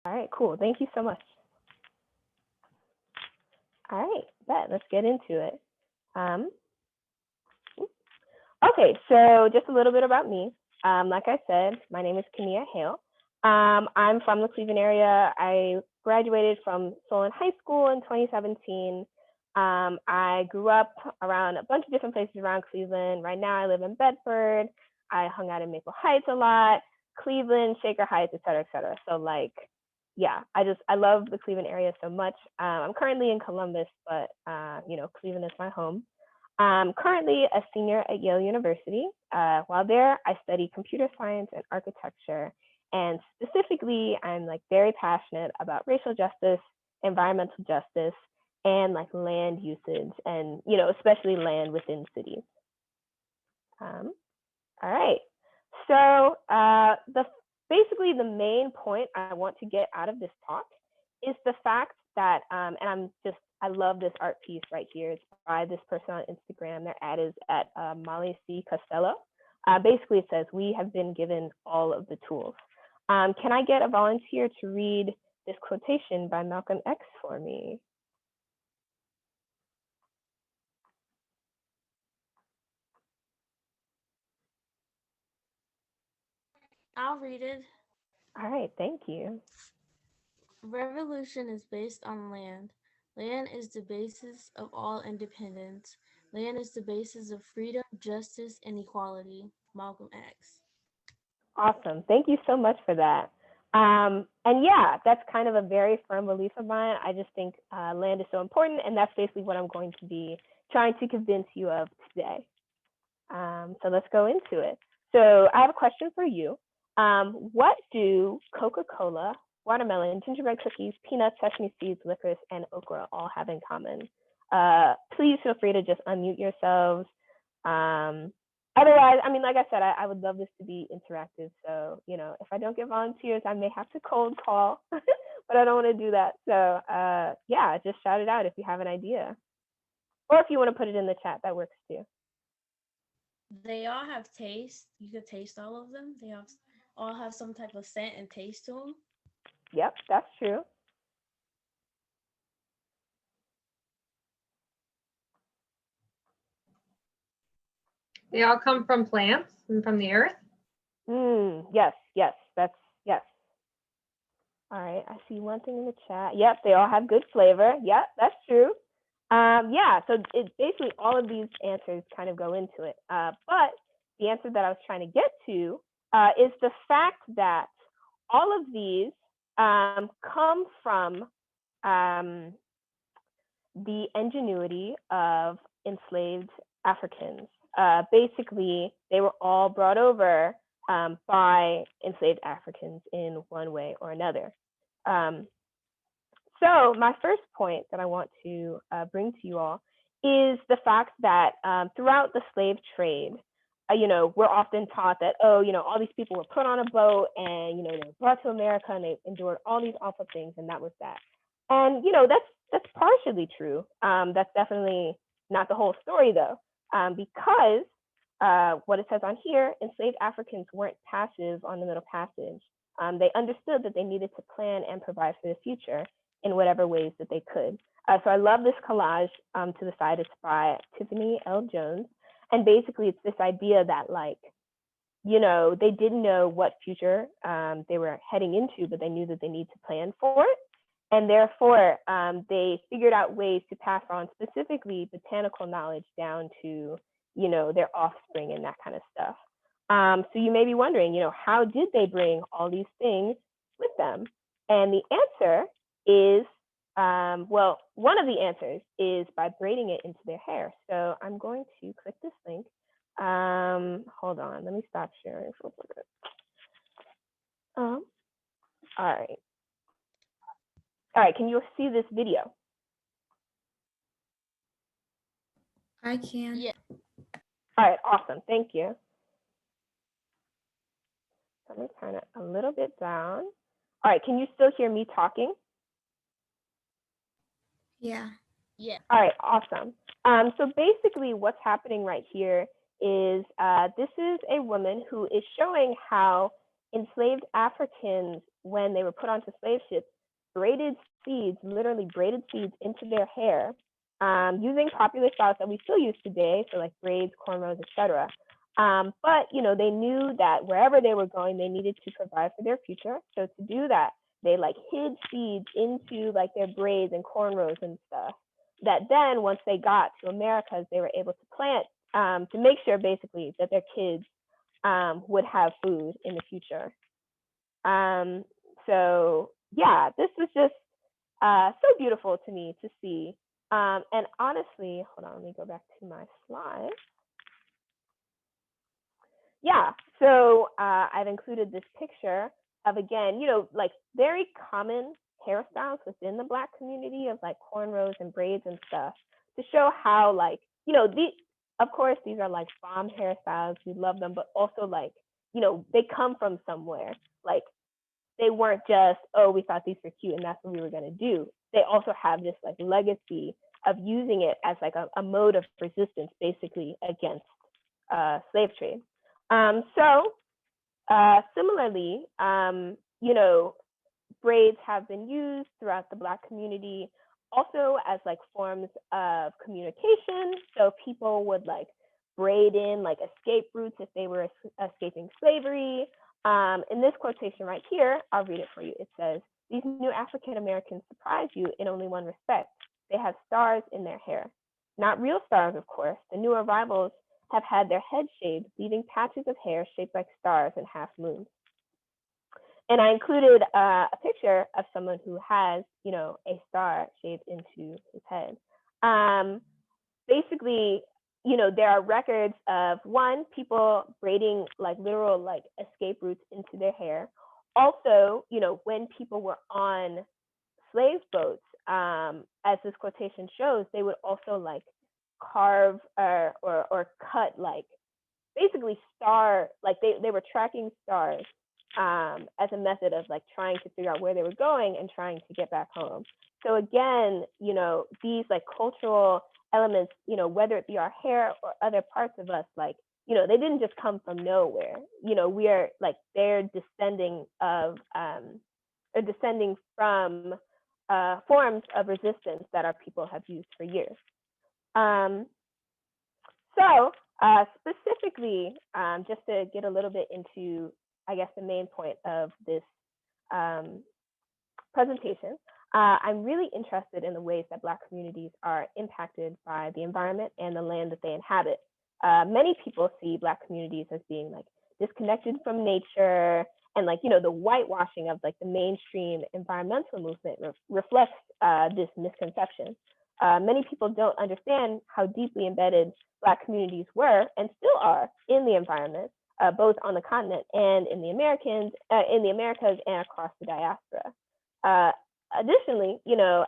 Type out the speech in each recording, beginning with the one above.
All right, cool. Thank you so much. All right, let's get into it. Um, okay, so just a little bit about me. Like I said, my name is Kenia Hale. I'm from the Cleveland area. I graduated from Solon High School in 2017. I grew up around a bunch of different places around Cleveland. Right now, I live in Bedford. I hung out in Maple Heights a lot, Cleveland, Shaker Heights, et cetera, et cetera. So, like, yeah, I love the Cleveland area so much. I'm currently in Columbus, but Cleveland is my home. I'm currently a senior at Yale University. While there, I study computer science and architecture. And specifically, I'm like very passionate about racial justice, environmental justice, and like land usage, and especially land within cities. All right. So the basically the main point I want to get out of this talk is the fact that, and I love this art piece right here. It's by this person on Instagram. Their ad is at Molly C. Costello. Basically, it says, "We have been given all of the tools." Can I get a volunteer to read this quotation by Malcolm X for me? I'll read it. All right, thank you. Revolution is based on land. Land is the basis of all independence. Land is the basis of freedom, justice, and equality. Malcolm X. Awesome. Thank you so much for that. And yeah, that's kind of a very firm belief of mine. I just think land is so important, and that's basically what I'm going to be trying to convince you of today. So let's go into it. So I have a question for you. What do Coca-Cola, watermelon, gingerbread cookies, peanuts, sesame seeds, licorice, and okra all have in common? Please feel free to just unmute yourselves. Otherwise, I mean, like I said, I would love this to be interactive. So, if I don't get volunteers, I may have to cold call, but I don't want to do that. So, yeah, just shout it out if you have an idea. Or if you want to put it in the chat, that works too. They all have taste. You could taste all of them. All have some type of scent and taste to them. Yep, that's true. They all come from plants and from the earth? Yes, yes. All right, I see one thing in the chat. Yep, they all have good flavor. Yep, that's true. Yeah, so it basically all of these answers kind of go into it. But the answer that I was trying to get to is the fact that all of these come from the ingenuity of enslaved Africans. Basically, they were all brought over by enslaved Africans in one way or another. So my first point that I want to bring to you all is the fact that throughout the slave trade, we're often taught that, all these people were put on a boat and, they were brought to America and they endured all these awful things, and that was that. And, that's partially true. That's definitely not the whole story, though, because what it says on here, enslaved Africans weren't passive on the Middle Passage. They understood that they needed to plan and provide for the future in whatever ways that they could. So I love this collage to the side. It's by Tiffany L. Jones. And basically, it's this idea that, they didn't know what future they were heading into, but they knew that they need to plan for it. And therefore, they figured out ways to pass on specifically botanical knowledge down to, their offspring and that kind of stuff. So you may be wondering, how did they bring all these things with them? And the answer is, one of the answers is by braiding it into their hair. So I'm going to click this link. Hold on, let me stop sharing for a second. All right. All right, can you see this video? I can. Yeah. All right, awesome, thank you. Let me turn it a little bit down. All right, can you still hear me talking? Yeah. Yeah. All right, awesome. So basically what's happening right here is this is a woman who is showing how enslaved Africans when they were put onto slave ships, braided seeds, literally braided seeds into their hair, using popular styles that we still use today, so like braids, cornrows, etc. But they knew that wherever they were going, they needed to provide for their future. So to do that, they like hid seeds into like their braids and cornrows and stuff. That then, once they got to Americas, they were able to plant to make sure basically that their kids would have food in the future. So yeah, this was just so beautiful to me to see. And honestly, hold on, let me go back to my slide. Yeah, so I've included this picture of, again, like very common hairstyles within the Black community of like cornrows and braids and stuff to show how like, of course, these are like bomb hairstyles. We love them, but also like, they come from somewhere. Like they weren't just, oh, we thought these were cute and that's what we were going to do. They also have this like legacy of using it as like a mode of resistance, basically, against slave trade. Similarly, braids have been used throughout the Black community also as like forms of communication. So people would like braid in like escape routes if they were escaping slavery. In this quotation right here, I'll read it for you. It says, "These new African Americans surprise you in only one respect. They have stars in their hair. Not real stars, of course. The new arrivals have had their heads shaved, leaving patches of hair shaped like stars and half moons." And I included a picture of someone who has, a star shaved into his head. Basically, there are records of people braiding like literal like escape routes into their hair. Also, when people were on slave boats, as this quotation shows, they would also like carve or cut like basically like they were tracking stars as a method of like trying to figure out where they were going and trying to get back home. So again, these like cultural elements, whether it be our hair or other parts of us, like, they didn't just come from nowhere. We are like, they're descending from forms of resistance that our people have used for years. Specifically, just to get a little bit into, I guess, the main point of this presentation, I'm really interested in the ways that Black communities are impacted by the environment and the land that they inhabit. Many people see Black communities as being like disconnected from nature, and like, the whitewashing of like the mainstream environmental movement reflects this misconception. Many people don't understand how deeply embedded Black communities were and still are in the environment, both on the continent and in the Americas and across the diaspora. Additionally,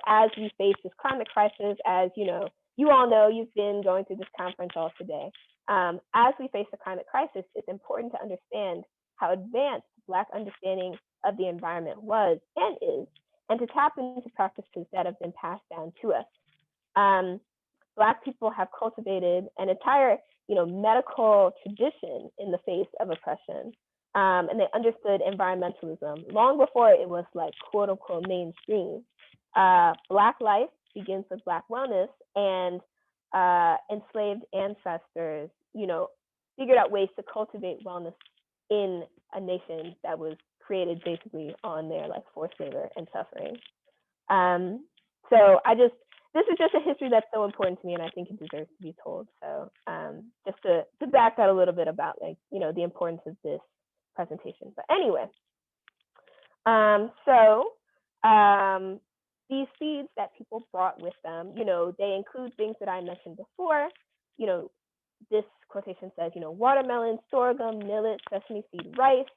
as we face this climate crisis, as you all know, you've been going through this conference all today. As we face the climate crisis, it's important to understand how advanced Black understanding of the environment was and is, and to tap into practices that have been passed down to us. Black people have cultivated an entire, medical tradition in the face of oppression. And they understood environmentalism long before it was like quote unquote mainstream. Black life begins with Black wellness, and enslaved ancestors, figured out ways to cultivate wellness in a nation that was created basically on their like forced labor and suffering. So this is just a history that's so important to me, and I think it deserves to be told. So just to back that a little bit about like, the importance of this presentation. But anyway, these seeds that people brought with them, they include things that I mentioned before. This quotation says, watermelon, sorghum, millet, sesame seed, rice.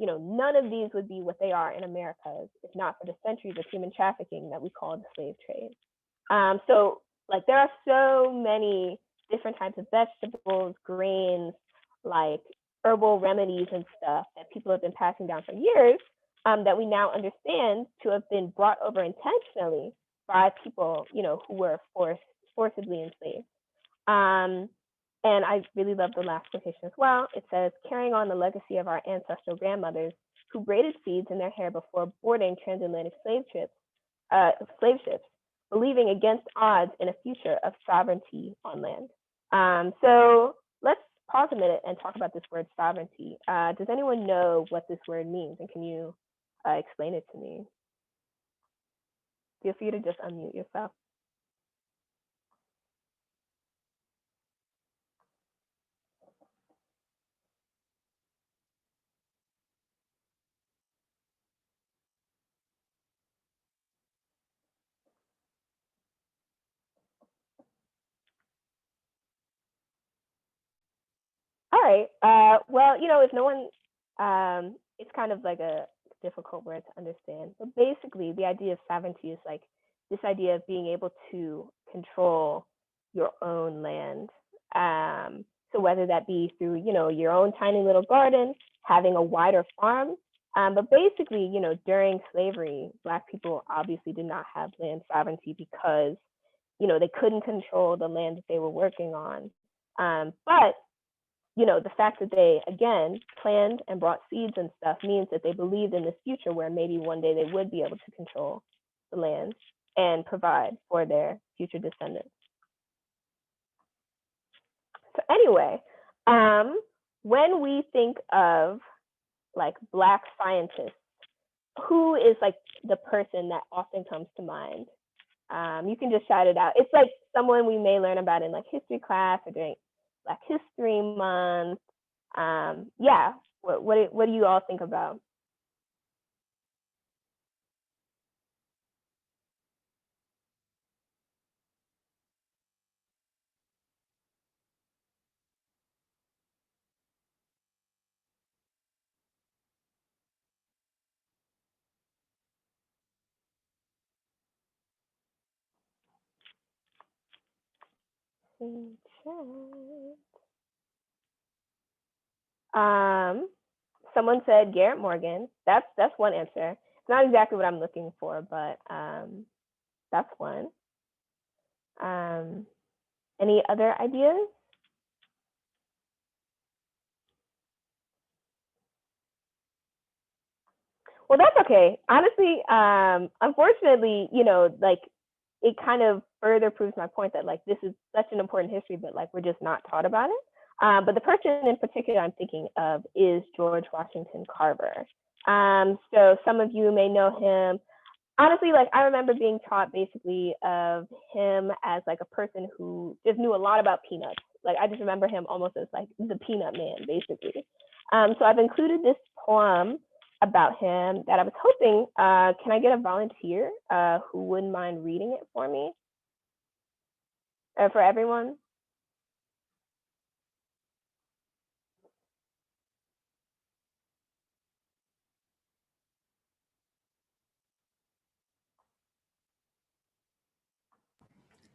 None of these would be what they are in America if not for the centuries of human trafficking that we call the slave trade. So like there are so many different types of vegetables, grains, like herbal remedies and stuff that people have been passing down for years, that we now understand to have been brought over intentionally by people, who were forcibly enslaved. And I really love the last quotation as well. It says, "Carrying on the legacy of our ancestral grandmothers, who braided seeds in their hair before boarding transatlantic ships, believing against odds in a future of sovereignty on land. So let's pause a minute and talk about this word sovereignty. Does anyone know what this word means, and can you explain it to me? Feel free to just unmute yourself. All right. Well, if no one, it's kind of like a difficult word to understand. But basically, the idea of sovereignty is like this idea of being able to control your own land. So whether that be through, your own tiny little garden, having a wider farm, but basically, during slavery, Black people obviously did not have land sovereignty because, they couldn't control the land that they were working on. But the fact that they, again, planned and brought seeds and stuff means that they believed in this future where maybe one day they would be able to control the land and provide for their future descendants. So anyway, when we think of like Black scientists, who is like the person that often comes to mind? You can just shout it out. It's like someone we may learn about in like history class or during Black History Month. Yeah, what do you all think about? Someone said Garrett Morgan. That's one answer. It's not exactly what I'm looking for, but that's one. Any other ideas? Well, that's okay. Honestly, unfortunately, like it kind of further proves my point that like this is such an important history, but like we're just not taught about it. But the person in particular I'm thinking of is George Washington Carver. So some of you may know him. Honestly, like I remember being taught basically of him as like a person who just knew a lot about peanuts. Like I just remember him almost as like the peanut man, basically. So I've included this poem about him that I was hoping, can I get a volunteer who wouldn't mind reading it for me? For everyone?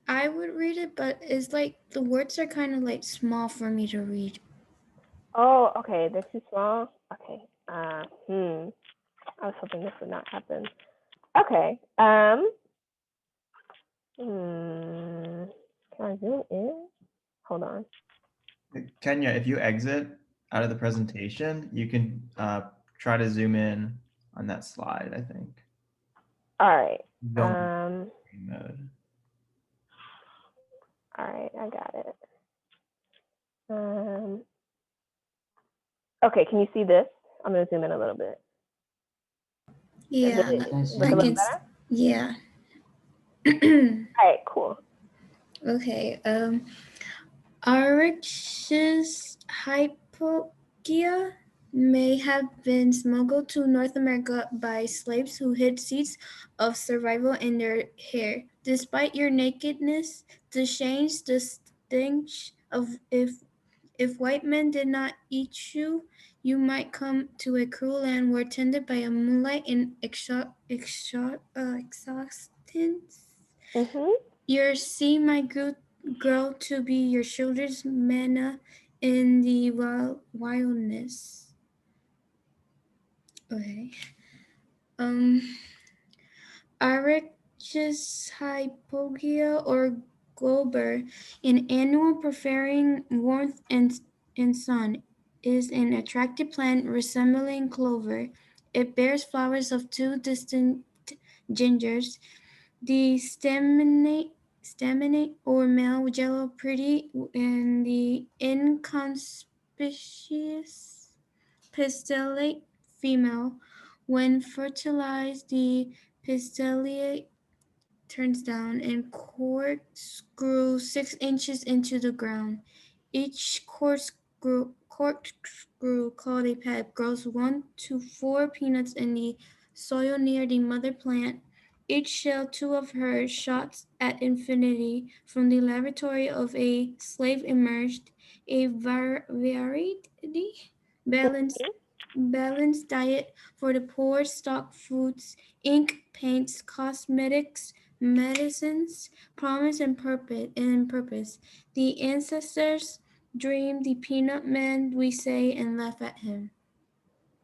I would read it, but it's like the words are kind of like small for me to read. Oh, okay, they're too small? Okay, I was hoping this would not happen. Okay, can I zoom in? Hold on. Kenya, if you exit out of the presentation, you can try to zoom in on that slide, I think. All right. Don't mode. All right, I got it. Okay, can you see this? I'm gonna zoom in a little bit. Yeah, Look a I little can. better? Yeah. All right, cool. Okay. Oryx's hypogaea may have been smuggled to North America by slaves who hid seeds of survival in their hair. Despite your nakedness, the shames, the stench of if white men did not eat you, you might come to a cruel land where tended by a moonlight in exhaustance. Your sea might grow to be your children's manna in the wilderness. Okay. Oryx's hypogaea or glober, an annual preferring warmth and sun, is an attractive plant resembling clover. It bears flowers of two distinct genders. The staminate or male yellow pretty and the inconspicuous pistillate female. When fertilized, the pistillate turns down and corkscrew 6 inches into the ground. Each corkscrew called a peb grows 1 to 4 peanuts in the soil near the mother plant. Each shell 2 of her shots at infinity from the laboratory of a slave emerged, a varied, balanced, balanced diet for the poor, stock foods, ink, paints, cosmetics, medicines, promise and purpose. The ancestors dreamed the peanut man, we say, and laugh at him.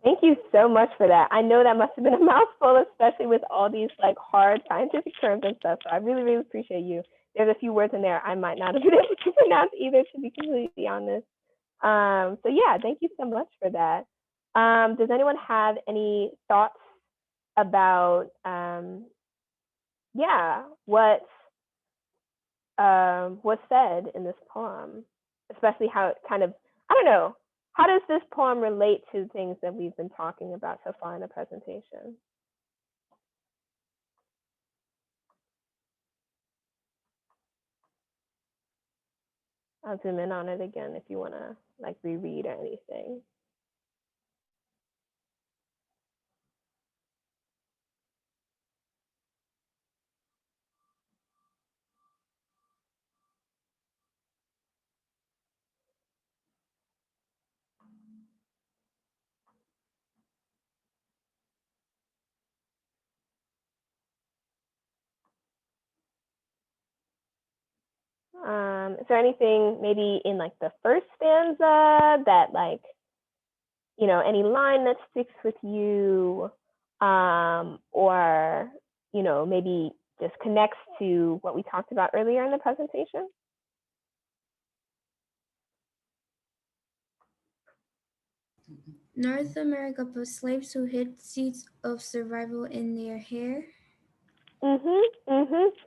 Thank you so much for that. I know that must have been a mouthful, especially with all these like hard scientific terms and stuff. So I really, really appreciate you. There's a few words in there I might not have been able to pronounce either, to be completely honest. So yeah, thank you so much for that. Does anyone have any thoughts about yeah, what was said in this poem, especially how it kind of, I don't know, how does this poem relate to things that we've been talking about so far in the presentation? I'll zoom in on it again if you want to like reread or anything. Is there anything maybe in like the first stanza that like, you know, any line that sticks with you, or, you know, maybe just connects to what we talked about earlier in the presentation? North America put slaves who hid seeds of survival in their hair.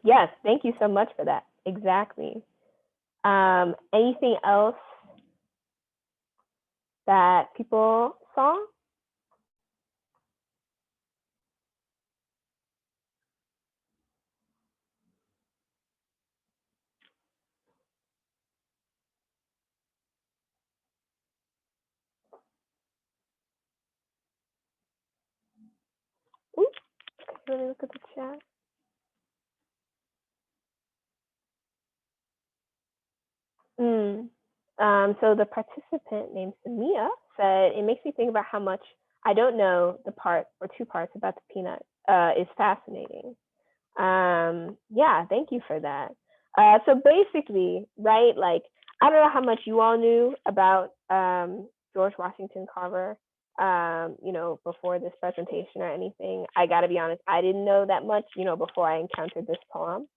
Yes, thank you so much for that. Exactly. Anything else that people saw? Oops, let me look at the chat. So the participant named Samia said, it makes me think about how much I don't know the part or two parts about the peanut is fascinating. Yeah, thank you for that. So basically, right, like, I don't know how much you all knew about George Washington Carver, you know, before this presentation or anything. I gotta be honest, I didn't know that much, you know, before I encountered this poem.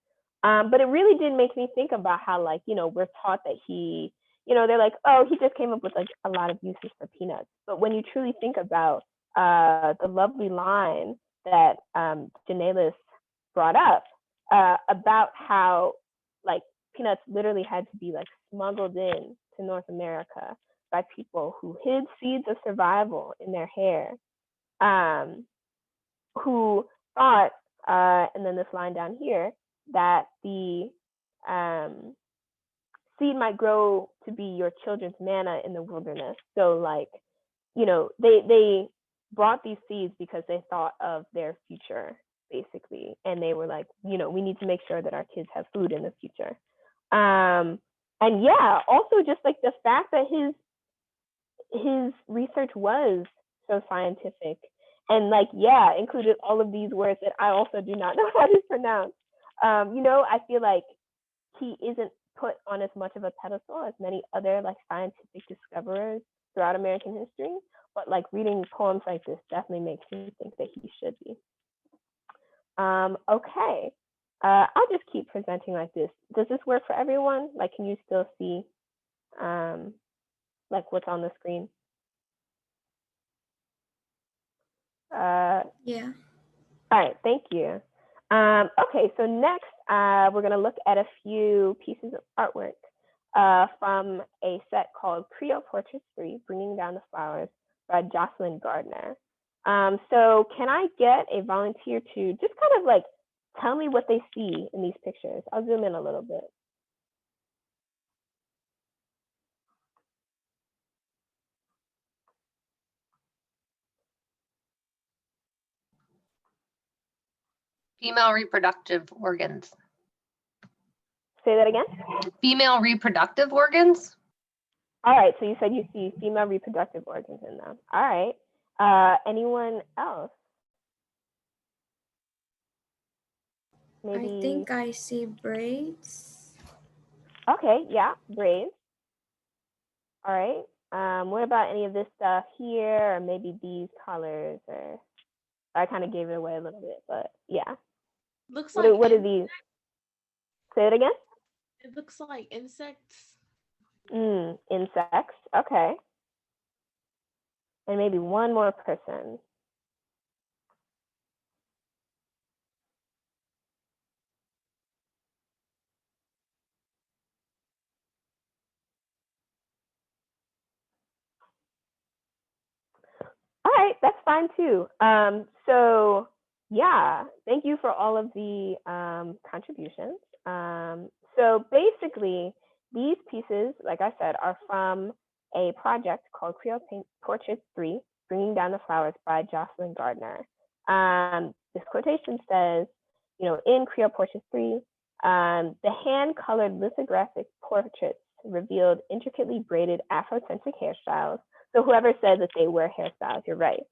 But it really did make me think about how, like, you know, we're taught that he, you know, they're like, oh, he just came up with like a lot of uses for peanuts. But when you truly think about the lovely line that Janelis brought up about how like peanuts literally had to be like smuggled in to North America by people who hid seeds of survival in their hair, who thought, and then this line down here, that the seed might grow to be your children's manna in the wilderness. So like, you know, they brought these seeds because they thought of their future, basically, and they were like, you know, we need to make sure that our kids have food in the future. And yeah, also just like the fact that his research was so scientific and like, yeah, included all of these words that I also do not know how to pronounce. You know, I feel like he isn't put on as much of a pedestal as many other like scientific discoverers throughout American history, but like reading poems like this definitely makes me think that he should be. Okay, I'll just keep presenting like this. Does this work for everyone? Like, can you still see like what's on the screen? Yeah. All right, thank you. Okay, so next we're going to look at a few pieces of artwork from a set called Creole Portraits 3, Bringing Down the Flowers by Jocelyn Gardner. So can I get a volunteer to just kind of like tell me what they see in these pictures? I'll zoom in a little bit. Female reproductive organs. Say that again? Female reproductive organs? All right, so you said you see female reproductive organs in them. All right. Anyone else? Maybe. I think I see braids. Okay, yeah, braids. All right. What about any of this stuff here, or maybe these colors? Or I kind of gave it away a little bit, but yeah. Looks What, like what are these? Say it again. it looks like insects. Insects. Okay. And maybe one more person. All right, that's fine too. So yeah, thank you for all of the contributions. So basically, these pieces, like I said, are from a project called Creole Portraits 3, Bringing Down the Flowers by Jocelyn Gardner. This quotation says, in Creole Portraits 3, the hand-colored lithographic portraits revealed intricately braided Afrocentric hairstyles. So whoever said that they wear hairstyles, you're right.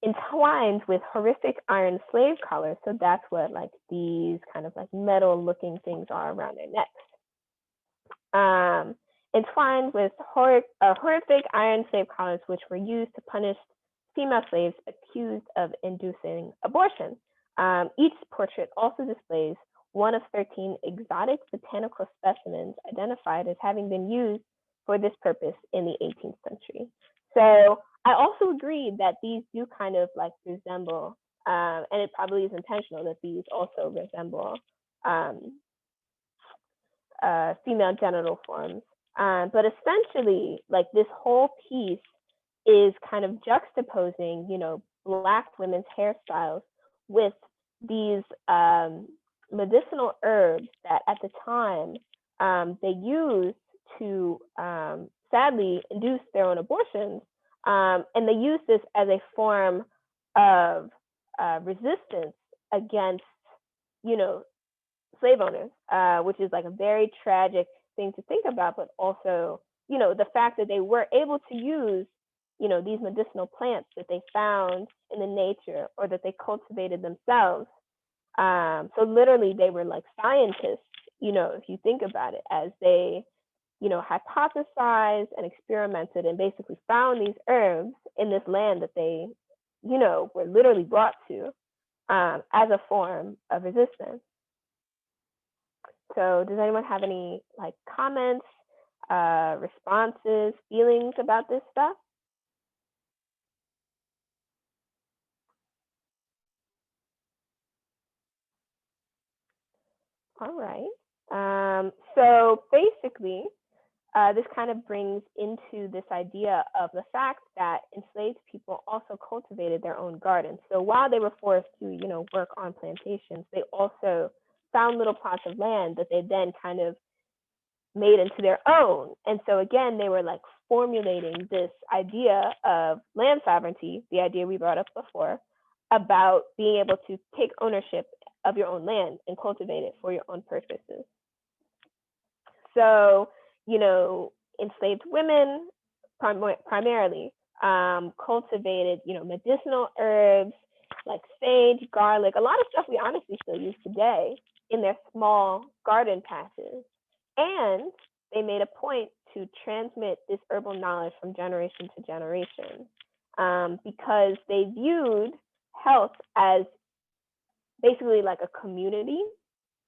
Entwined with horrific iron slave collars. So that's what like these kind of like metal looking things are around their necks. Entwined with horrific iron slave collars, which were used to punish female slaves accused of inducing abortion. Each portrait also displays one of 13 exotic botanical specimens identified as having been used for this purpose in the 18th century. So I also agree that these do kind of like resemble, and it probably is intentional that these also resemble female genital forms. But essentially, like this whole piece is kind of juxtaposing, Black women's hairstyles with these medicinal herbs that at the time they used to sadly induce their own abortions. And they use this as a form of resistance against, slave owners, which is like a very tragic thing to think about, but also, the fact that they were able to use, these medicinal plants that they found in the nature or that they cultivated themselves. So literally they were like scientists, if you think about it, as they, hypothesized and experimented and basically found these herbs in this land that they, were literally brought to as a form of resistance. So does anyone have any like comments, responses, feelings about this stuff? All right. So basically, this kind of brings into this idea of the fact that enslaved people also cultivated their own gardens. So while they were forced to, work on plantations, they also found little plots of land that they then kind of made into their own. And so again, they were like formulating this idea of land sovereignty, the idea we brought up before, about being able to take ownership of your own land and cultivate it for your own purposes. So, enslaved women primarily cultivated, medicinal herbs like sage, garlic, a lot of stuff we honestly still use today in their small garden patches. And they made a point to transmit this herbal knowledge from generation to generation because they viewed health as basically like a community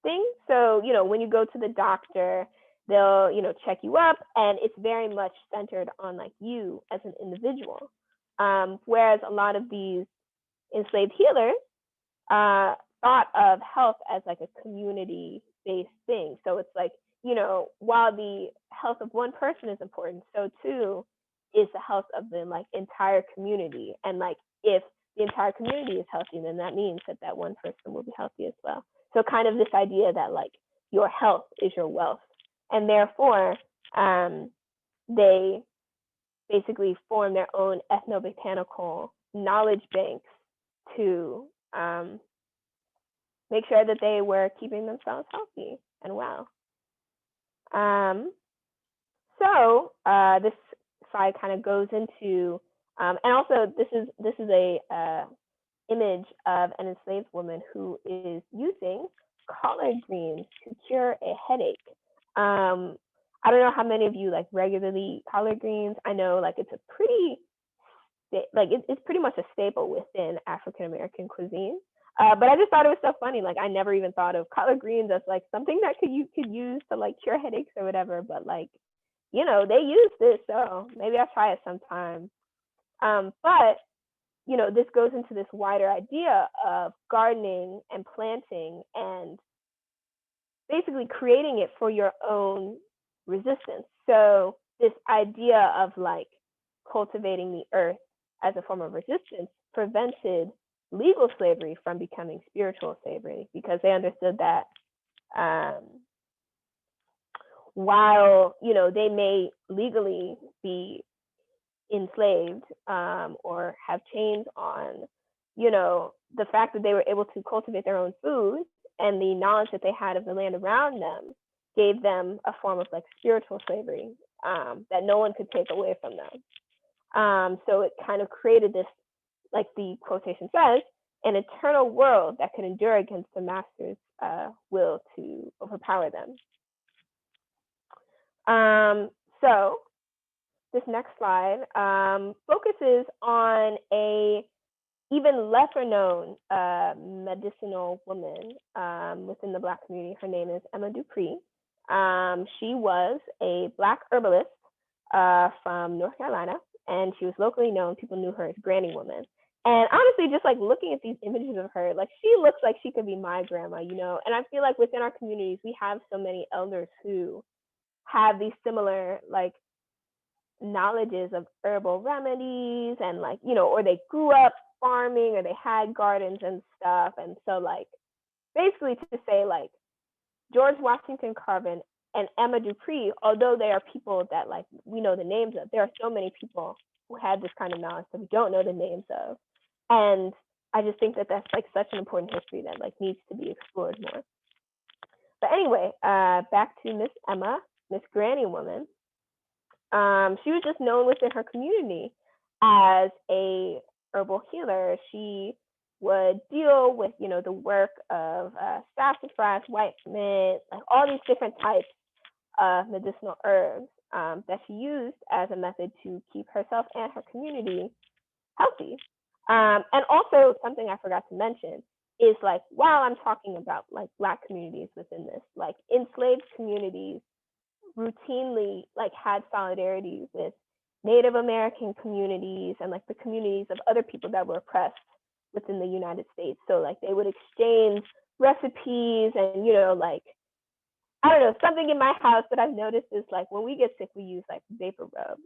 thing. So, when you go to the doctor, they'll, check you up, and it's very much centered on like you as an individual. Whereas a lot of these enslaved healers thought of health as like a community-based thing. So it's like, you know, while the health of one person is important, so too is the health of the like entire community. And like if the entire community is healthy, then that means that that one person will be healthy as well. So kind of this idea that like your health is your wealth, and therefore they basically form their own ethnobotanical knowledge banks to make sure that they were keeping themselves healthy and well. So this slide kind of goes into, and also this is a image of an enslaved woman who is using collard greens to cure a headache. I don't know how many of you like regularly eat collard greens. I know like it's a pretty it's pretty much a staple within African American cuisine. But I just thought it was so funny. Like I never even thought of collard greens as like something that you could use to like cure headaches or whatever. But like, you know, they use this, so maybe I'll try it sometime. But you know, this goes into this wider idea of gardening and planting and basically creating it for your own resistance. So this idea of like cultivating the earth as a form of resistance prevented legal slavery from becoming spiritual slavery, because they understood that while, you know, they may legally be enslaved or have chains on, you know, the fact that they were able to cultivate their own food and the knowledge that they had of the land around them gave them a form of like spiritual slavery that no one could take away from them. So it kind of created this, like the quotation says, an eternal world that could endure against the master's will to overpower them. So this next slide focuses on a even lesser known medicinal woman within the Black community. Her name is Emma Dupree. She was a Black herbalist from North Carolina, and she was locally known. People knew her as Granny Woman. And honestly, just like looking at these images of her, like she looks like she could be my grandma, you know? And I feel like within our communities, we have so many elders who have these similar like knowledges of herbal remedies, and like, you know, or they grew up farming or they had gardens and stuff. And so like basically to say like George Washington Carver and Emma Dupree, although they are people that like we know the names of, there are so many people who had this kind of knowledge that we don't know the names of. And I just think that that's like such an important history that like needs to be explored more. But anyway, back to Miss Emma, Miss Granny Woman. She was just known within her community as a herbal healer. She would deal with, you know, the work of sassafras, white mint, like all these different types of medicinal herbs that she used as a method to keep herself and her community healthy. And also something I forgot to mention is like, while I'm talking about like Black communities within this, like enslaved communities routinely like had solidarity with Native American communities and like the communities of other people that were oppressed within the United States. So like they would exchange recipes, and you know, like I don't know, something in my house that I've noticed is like when we get sick, we use like vapor rub.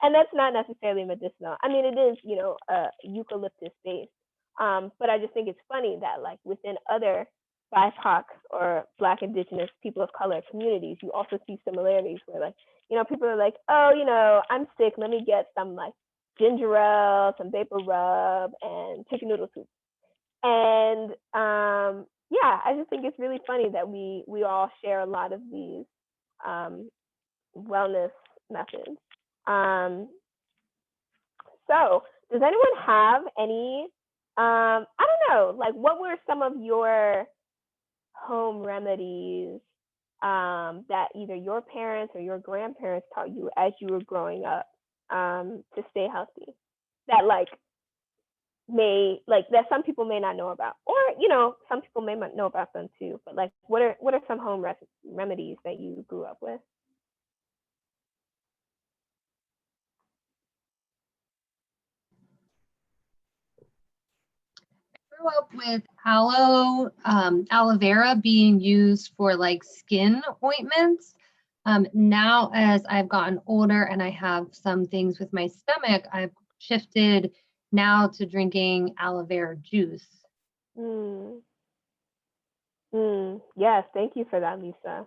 And that's not necessarily medicinal. I mean, it is, you know, eucalyptus based. But I just think it's funny that like within other BIPOC or Black, Indigenous, people of color communities, you also see similarities where like, you know, people are like, oh, you know, I'm sick, let me get some like ginger ale, some vapor rub, and chicken noodle soup. And yeah, I just think it's really funny that we all share a lot of these wellness methods. So does anyone have any, I don't know, like what were some of your home remedies that either your parents or your grandparents taught you as you were growing up to stay healthy, that like that some people may not know about, or you know, some people may not know about them too, but like what are some home remedies that you grew up with? grew up with aloe vera being used for like skin ointments. Now, as I've gotten older and I have some things with my stomach, I've shifted now to drinking aloe vera juice. Mm. Yes, thank you for that, Lisa.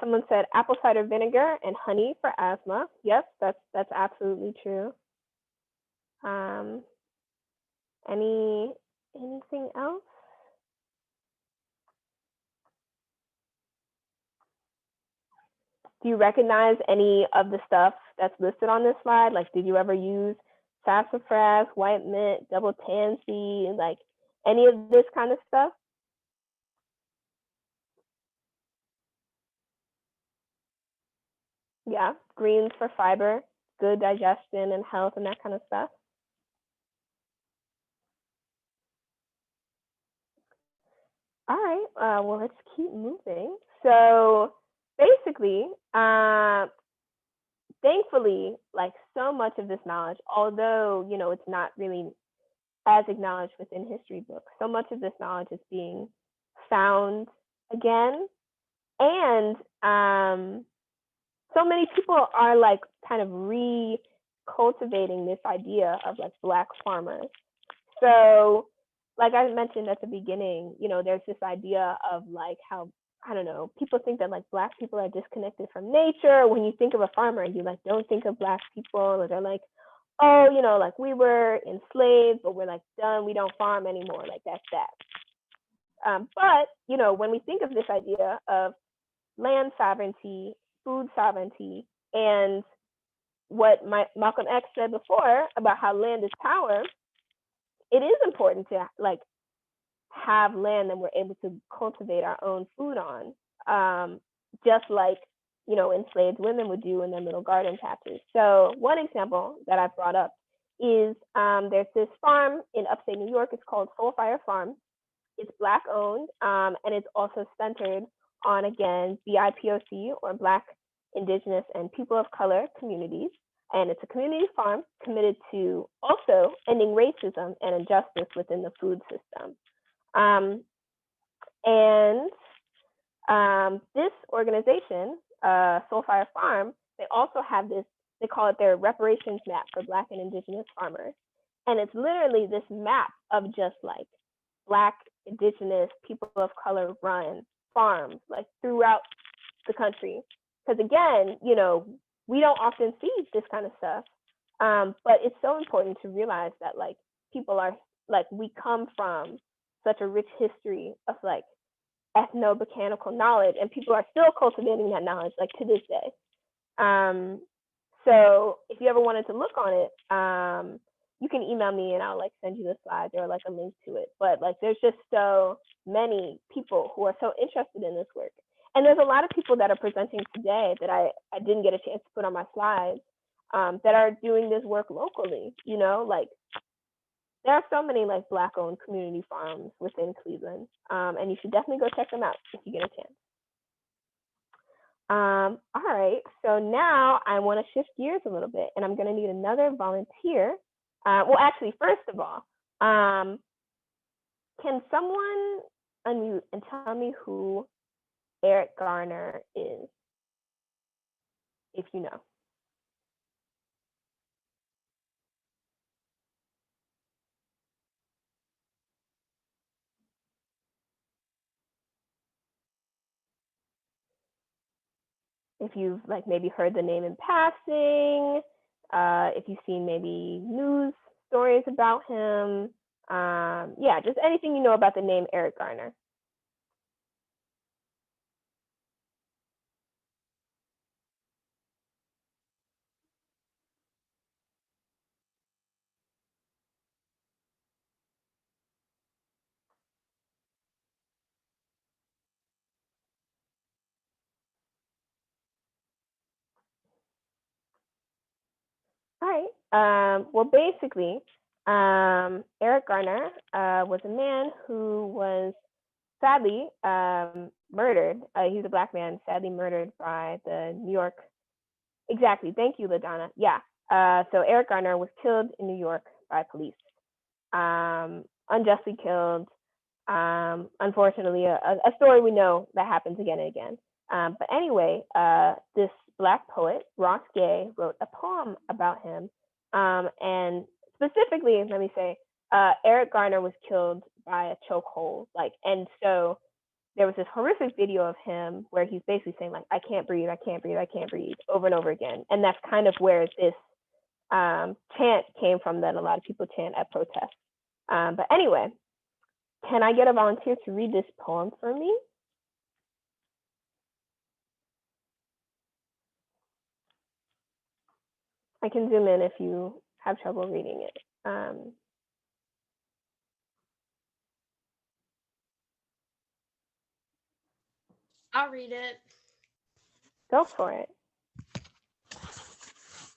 Someone said apple cider vinegar and honey for asthma. Yes, that's absolutely true. Anything else? Do you recognize any of the stuff that's listed on this slide? Like, did you ever use sassafras, white mint, double tansy, like any of this kind of stuff? Yeah, greens for fiber, good digestion and health and that kind of stuff. All right, well, let's keep moving. So basically, thankfully, like so much of this knowledge, although, you know, it's not really as acknowledged within history books, so much of this knowledge is being found again. And so many people are like kind of recultivating this idea of like Black farmers. So like I mentioned at the beginning, you know, there's this idea of like how, I don't know, people think that like Black people are disconnected from nature. When you think of a farmer, you like don't think of Black people, or they're like, oh, you know, like we were enslaved, but we're like done, we don't farm anymore, like that's that. But, you know, when we think of this idea of land sovereignty, food sovereignty, and what Malcolm X said before about how land is power, it is important to like have land that we're able to cultivate our own food on, just like, you know, enslaved women would do in their little garden patches. So one example that I've brought up is there's this farm in upstate New York. It's called Soul Fire Farm. It's Black owned, and it's also centered on, again, BIPOC, or Black, Indigenous, and People of Color communities. And it's a community farm committed to also ending racism and injustice within the food system. This organization, Soul Fire Farm, they also have this, they call it their reparations map for Black and Indigenous farmers. And it's literally this map of just like Black, Indigenous, People of Color run farms like throughout the country. Because again, you know, we don't often see this kind of stuff. But it's so important to realize that like people are like, we come from such a rich history of like ethnobotanical knowledge, and people are still cultivating that knowledge like to this day. So if you ever wanted to look on it, you can email me and I'll like send you the slides or like a link to it. But like there's just so many people who are so interested in this work. And there's a lot of people that are presenting today that I didn't get a chance to put on my slides, that are doing this work locally, you know, like there are so many like Black owned community farms within Cleveland, and you should definitely go check them out if you get a chance. All right, so now I want to shift gears a little bit, and I'm going to need another volunteer. Well, actually, first of all, can someone unmute and tell me who Eric Garner is, if you know? If you've like maybe heard the name in passing, if you've seen maybe news stories about him, yeah, just anything you know about the name Eric Garner. All right. Well, basically, Eric Garner was a man who was sadly murdered. He's a Black man, sadly murdered by the New York exactly. Thank you, LaDonna. Yeah. So Eric Garner was killed in New York by police, unjustly killed. Unfortunately, a story we know that happens again and again. But anyway, this Black poet, Ross Gay, wrote a poem about him. And specifically, let me say, Eric Garner was killed by a chokehold. And so there was this horrific video of him where he's basically saying, like, I can't breathe, I can't breathe, I can't breathe, over and over again. And that's kind of where this chant came from that a lot of people chant at protests. But anyway, can I get a volunteer to read this poem for me? I can zoom in if you have trouble reading it. I'll read it. Go for it.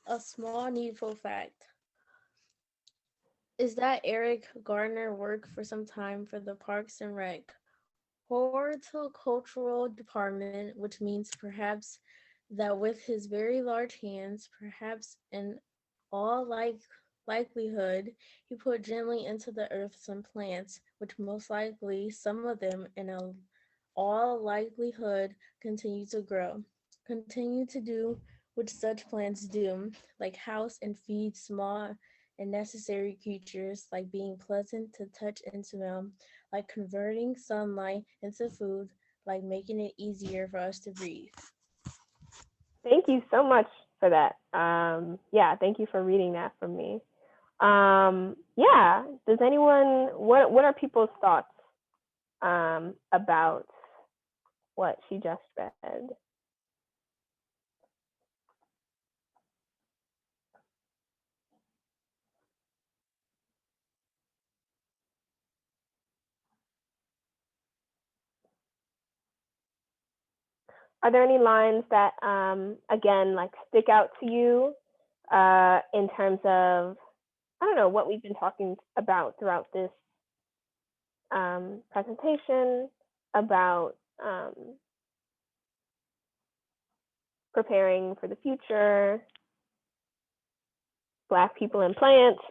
A small needful fact is that Eric Garner worked for some time for the Parks and Rec Horticultural Department, which means perhaps that with his very large hands, perhaps in all likelihood, he put gently into the earth some plants, which most likely some of them in all likelihood continue to grow, continue to do which such plants do, like house and feed small and necessary creatures, like being pleasant to touch and smell, like converting sunlight into food, like making it easier for us to breathe. Thank you so much for that. Yeah, thank you for reading that for me. Yeah, does anyone, what are people's thoughts about what she just read? Are there any lines that, again, like stick out to you in terms of, I don't know, what we've been talking about throughout this presentation, about preparing for the future, Black people and plants?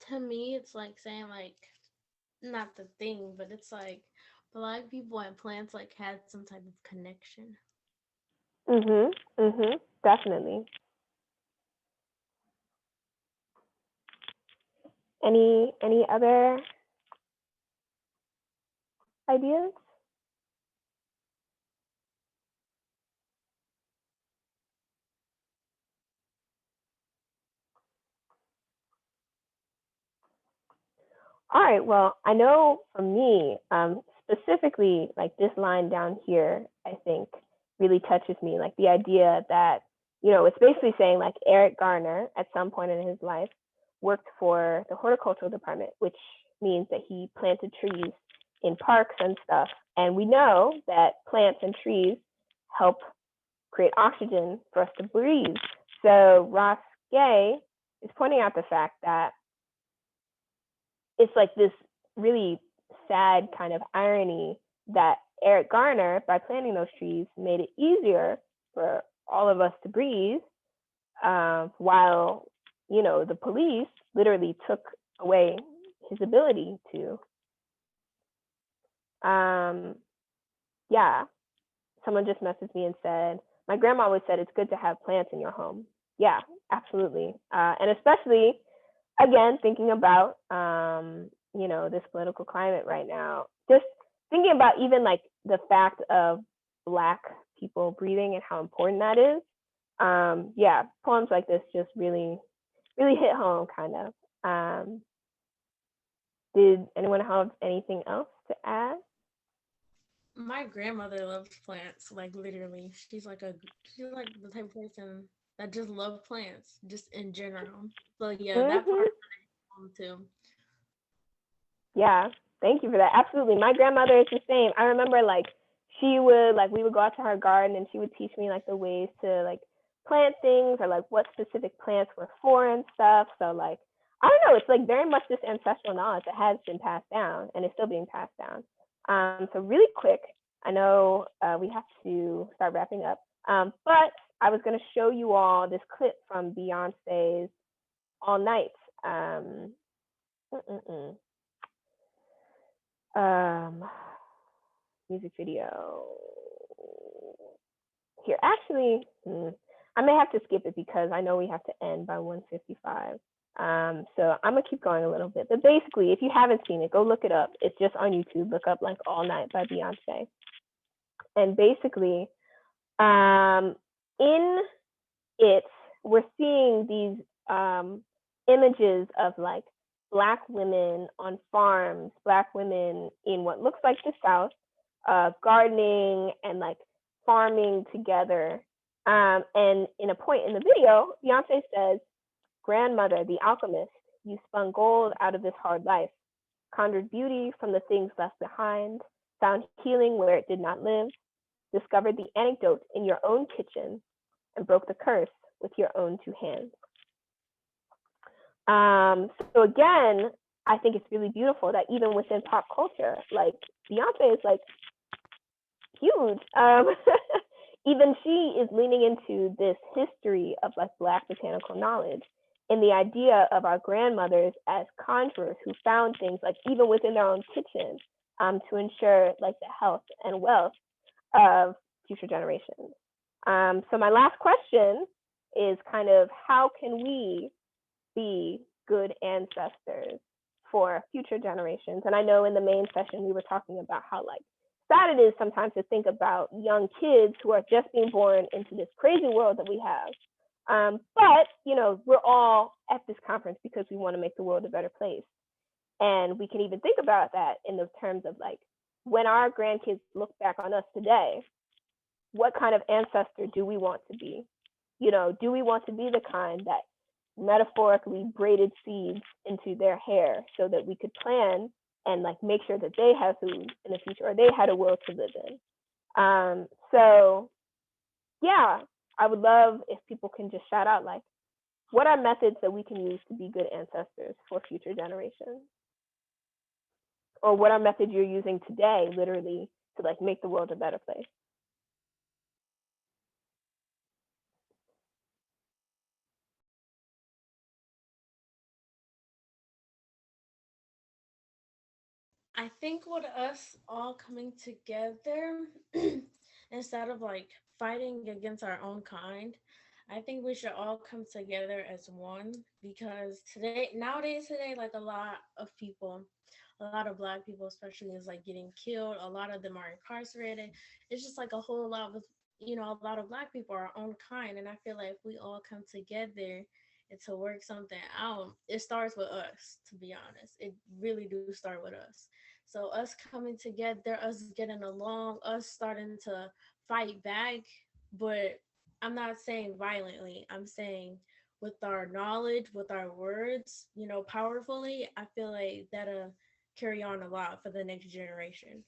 To me, it's like saying, like, not the thing, but it's like Black people and plants like had some type of connection. Definitely. Any other ideas? All right, well, I know for me, specifically, like this line down here, I think really touches me, like the idea that, you know, it's basically saying like Eric Garner at some point in his life worked for the horticultural department, which means that he planted trees in parks and stuff. And we know that plants and trees help create oxygen for us to breathe. So Ross Gay is pointing out the fact that it's like this really sad kind of irony that Eric Garner, by planting those trees, made it easier for all of us to breathe, while, you know, the police literally took away his ability to. Yeah, someone just messaged me and said, my grandma always said it's good to have plants in your home. Yeah, absolutely. And especially, again, thinking about, you know, this political climate right now, just thinking about even like the fact of Black people breathing and how important that is. Yeah, poems like this just really hit home, kind of. Did anyone have anything else to add? My grandmother loves plants, like literally. She's like the type of person that just loves plants, just in general. So yeah, that part too. Yeah, thank you for that. Absolutely. My grandmother is the same. I remember like we would go out to her garden and she would teach me like the ways to like plant things, or like what specific plants were for and stuff. So like, I don't know, it's like very much this ancestral knowledge that has been passed down and is still being passed down. So really quick, I know we have to start wrapping up, but I was going to show you all this clip from Beyonce's All Night music video. Here, actually, I may have to skip it because I know we have to end by 1:55. So I'm gonna keep going a little bit, but basically, if you haven't seen it, go look it up. It's just on YouTube. Look up like All Night by Beyonce, and basically, in it, we're seeing these images of like Black women on farms, Black women in what looks like the South, gardening and like farming together. And in a point in the video, Beyonce says, "Grandmother, the alchemist, you spun gold out of this hard life, conjured beauty from the things left behind, found healing where it did not live, discovered the antidote in your own kitchen, and broke the curse with your own two hands." So again, I think it's really beautiful that even within pop culture, like Beyonce is like huge. Even she is leaning into this history of like Black botanical knowledge and the idea of our grandmothers as conjurers who found things like even within their own kitchen to ensure like the health and wealth of future generations. So my last question is kind of how can we be good ancestors for future generations? And I know in the main session we were talking about how like sad it is sometimes to think about young kids who are just being born into this crazy world that we have. But you know, we're all at this conference because we want to make the world a better place. And we can even think about that in the terms of like when our grandkids look back on us today, what kind of ancestor do we want to be? You know, do we want to be the kind that metaphorically braided seeds into their hair so that we could plan and like make sure that they have food in the future or they had a world to live in? So yeah, I would love if people can just shout out like, what are methods that we can use to be good ancestors for future generations? Or what are methods you're using today, literally, to like make the world a better place? I think with us all coming together, instead of like fighting against our own kind, I think we should all come together as one because nowadays, like a lot of people, a lot of Black people especially is like getting killed. A lot of them are incarcerated. It's just like a whole lot with, a lot of Black people are our own kind. And I feel like if we all come together and to work something out, it starts with us, to be honest. It really do start with us. So us coming together, us getting along, us starting to fight back, but I'm not saying violently. I'm saying with our knowledge, with our words, powerfully, I feel like that'll carry on a lot for the next generation.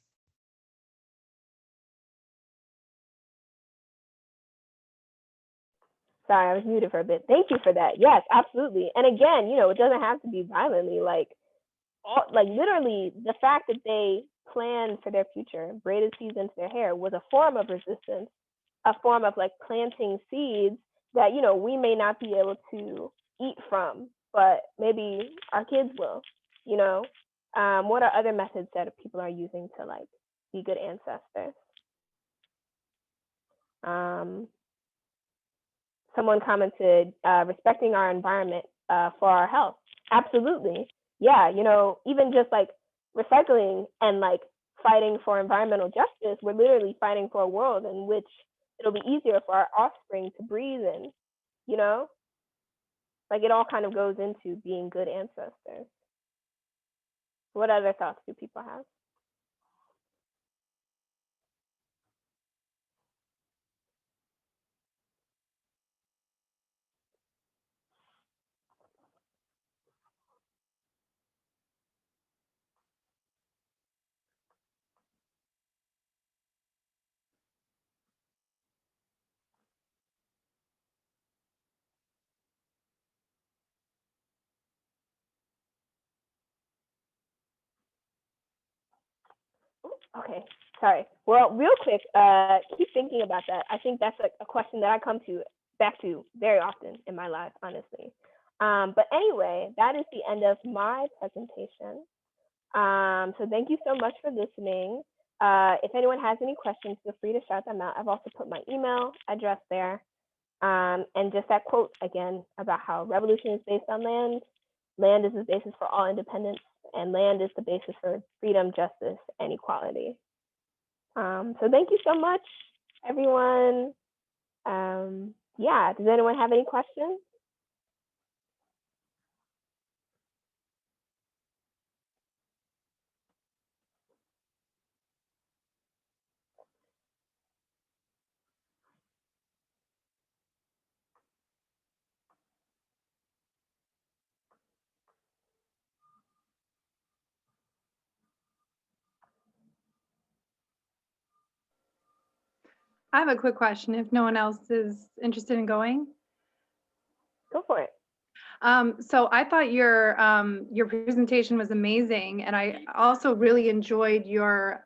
Sorry, I was muted for a bit. Thank you for that. Yes, absolutely. And again, it doesn't have to be violently. Like literally, the fact that they planned for their future, braided seeds into their hair, was a form of resistance, a form of like planting seeds that we may not be able to eat from, but maybe our kids will. What are other methods that people are using to like be good ancestors? Someone commented, respecting our environment for our health. Absolutely. Yeah, even just like recycling and like fighting for environmental justice, we're literally fighting for a world in which it'll be easier for our offspring to breathe in, you know? Like it all kind of goes into being good ancestors. What other thoughts do people have? Okay, sorry. Well, real quick, keep thinking about that. I think that's a question that I come back to very often in my life, honestly. But anyway, that is the end of my presentation. So thank you so much for listening. If anyone has any questions, feel free to shout them out. I've also put my email address there. And just that quote again about how revolution is based on land. Land is the basis for all independence, and land is the basis for freedom, justice, and equality. So thank you so much, everyone. Yeah, does anyone have any questions? I have a quick question if no one else is interested in going. Go for it. So I thought your presentation was amazing, and I also really enjoyed your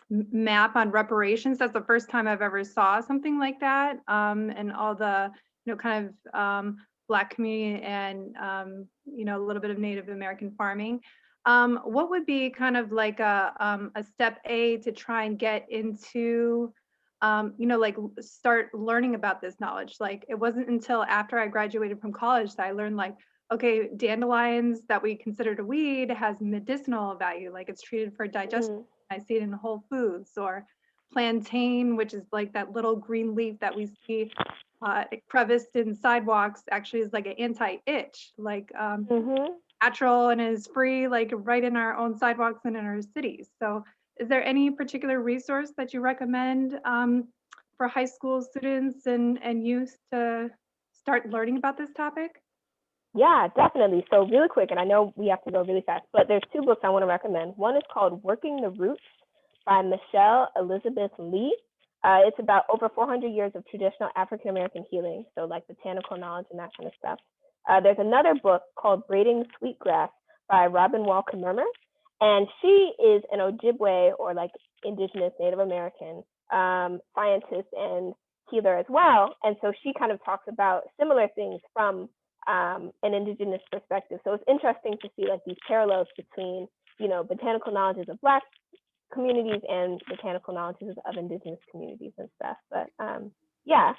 map on reparations. That's the first time I've ever saw something like that, and all the kind of Black community and a little bit of Native American farming. What would be kind of like a step A to try and get into like start learning about this knowledge? Like it wasn't until after I graduated from college that I learned like, okay, dandelions that we considered a weed has medicinal value, like it's treated for digestion. I see it in Whole Foods. Or plantain, which is like that little green leaf that we see creviced in sidewalks, actually is like an anti-itch, like natural and is free, like right in our own sidewalks and in our cities. So is there any particular resource that you recommend for high school students and youth to start learning about this topic? Yeah, definitely. So really quick, and I know we have to go really fast, but there's two books I want to recommend. One is called Working the Roots by Michelle Elizabeth Lee. It's about over 400 years of traditional African-American healing, so like botanical knowledge and that kind of stuff. There's another book called Braiding Sweetgrass by Robin Wall Kimmermer, and she is an Ojibwe, or like indigenous Native American scientist and healer as well. And so she kind of talks about similar things from an indigenous perspective. So it's interesting to see like these parallels between, botanical knowledges of Black communities and botanical knowledges of indigenous communities and stuff. But yeah,